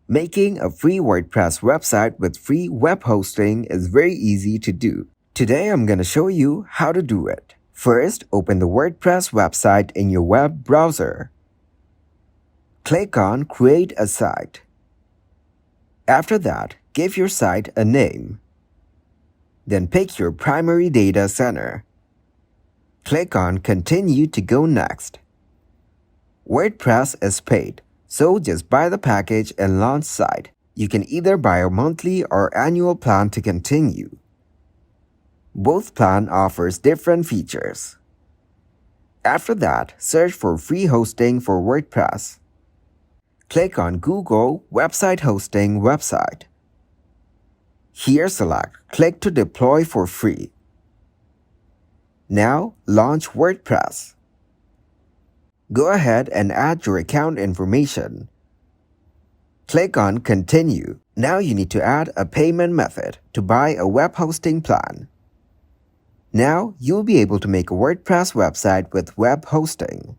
Making a free WordPress website with free web hosting is very easy to do. Today I'm going to show you how to do it. First, open the WordPress website in your web browser. Click on Create a Site. After that, give your site a name. Then pick your primary data center. Click on Continue to go next. WordPress is paid, so just buy the package and launch site. You can either buy a monthly or annual plan to continue. Both plan offers different features. After that, search for free hosting for WordPress. Click on Google Website Hosting Website. Here select Click to deploy for free. Now launch WordPress. Go ahead and add your account information. Click on Continue. Now you need to add a payment method to buy a web hosting plan. Now you'll be able to make a WordPress website with web hosting.